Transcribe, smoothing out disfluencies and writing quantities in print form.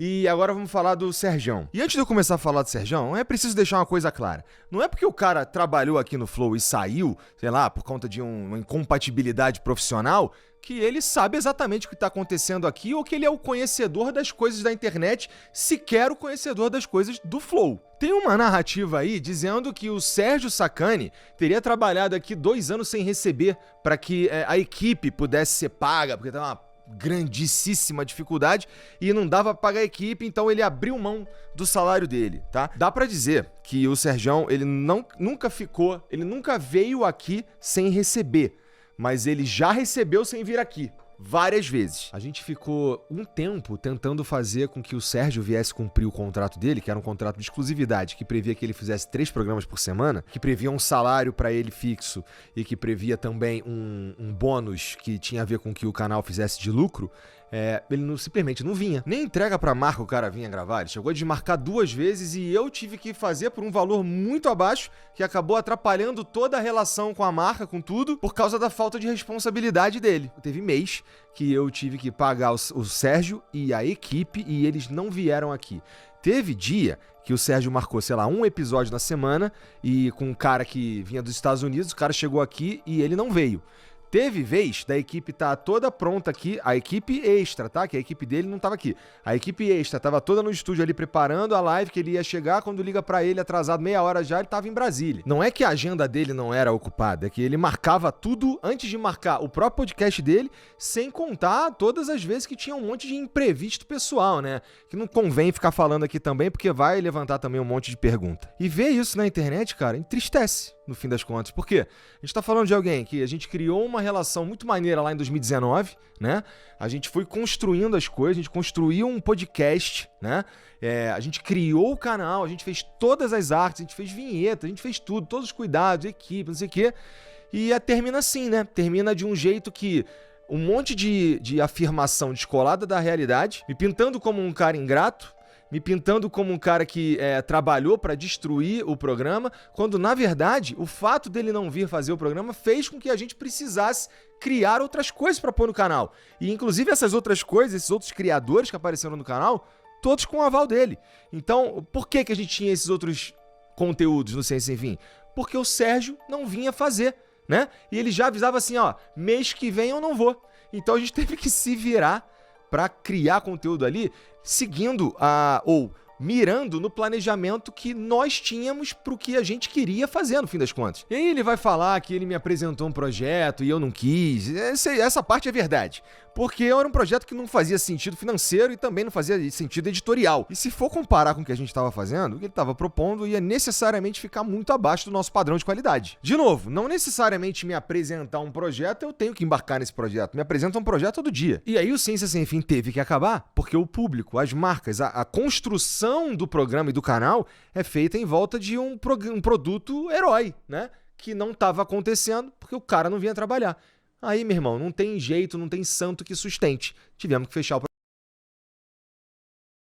E agora vamos falar do Serjão. E antes de eu começar a falar do Serjão, é preciso deixar uma coisa clara. Não é porque o cara trabalhou aqui no Flow e saiu, sei lá, por conta de uma incompatibilidade profissional, que ele sabe exatamente o que está acontecendo aqui ou que ele é o conhecedor das coisas da internet, sequer o conhecedor das coisas do Flow. Tem uma narrativa aí dizendo que o Sérgio Sacani teria trabalhado aqui 2 anos sem receber para que a equipe pudesse ser paga, porque tá uma grandíssima dificuldade e não dava pra pagar a equipe, então ele abriu mão do salário dele, tá? Dá pra dizer que o Serjão, ele nunca veio aqui sem receber, mas ele já recebeu sem vir aqui. Várias vezes. A gente ficou um tempo tentando fazer com que o Sérgio viesse cumprir o contrato dele, que era um contrato de exclusividade, que previa que ele fizesse 3 programas por semana, que previa um salário pra ele fixo e que previa também um bônus que tinha a ver com que o canal fizesse de lucro. Ele simplesmente não vinha. Nem entrega pra marca o cara vinha gravar. Ele chegou a desmarcar 2 vezes e eu tive que fazer por um valor muito abaixo, que acabou atrapalhando toda a relação com a marca, com tudo, por causa da falta de responsabilidade dele. Teve mês que eu tive que pagar o Sérgio e a equipe e eles não vieram aqui. Teve dia que o Sérgio marcou, sei lá, um episódio na semana e com um cara que vinha dos Estados Unidos, o cara chegou aqui e ele não veio. Teve vez da equipe tá toda pronta aqui, a equipe extra, tá? Que a equipe dele não tava aqui. A equipe extra tava toda no estúdio ali preparando a live que ele ia chegar, quando liga pra ele atrasado meia hora já, ele tava em Brasília. Não é que a agenda dele não era ocupada, é que ele marcava tudo antes de marcar o próprio podcast dele, sem contar todas as vezes que tinha um monte de imprevisto pessoal, né? Que não convém ficar falando aqui também, porque vai levantar também um monte de pergunta. E ver isso na internet, cara, entristece. No fim das contas. Por quê? A gente tá falando de alguém que a gente criou uma relação muito maneira lá em 2019, né? A gente foi construindo as coisas, a gente construiu um podcast, né? A gente criou o canal, a gente fez todas as artes, a gente fez vinheta, a gente fez tudo, todos os cuidados, equipe, não sei o quê. E termina assim, né? Termina de um jeito que um monte de afirmação descolada da realidade, me pintando como um cara ingrato, me pintando como um cara que trabalhou para destruir o programa, quando, na verdade, o fato dele não vir fazer o programa fez com que a gente precisasse criar outras coisas para pôr no canal. E, inclusive, essas outras coisas, esses outros criadores que apareceram no canal, todos com o aval dele. Então, por que a gente tinha esses outros conteúdos no Ciência Sem Fim? Porque o Sérgio não vinha fazer, né? E ele já avisava assim, ó, mês que vem eu não vou. Então, a gente teve que se virar para criar conteúdo ali, seguindo ou mirando no planejamento que nós tínhamos pro que a gente queria fazer, no fim das contas. E aí ele vai falar que ele me apresentou um projeto e eu não quis. Essa parte é verdade. Porque era um projeto que não fazia sentido financeiro e também não fazia sentido editorial. E se for comparar com o que a gente estava fazendo, o que ele estava propondo ia necessariamente ficar muito abaixo do nosso padrão de qualidade. De novo, não necessariamente me apresentar um projeto, eu tenho que embarcar nesse projeto. Me apresenta um projeto todo dia. E aí o Ciência Sem Fim teve que acabar, porque o público, as marcas, a construção do programa e do canal é feita em volta de um produto herói, né? Que não estava acontecendo porque o cara não vinha trabalhar. Aí, meu irmão, não tem jeito, não tem santo que sustente. Tivemos que fechar o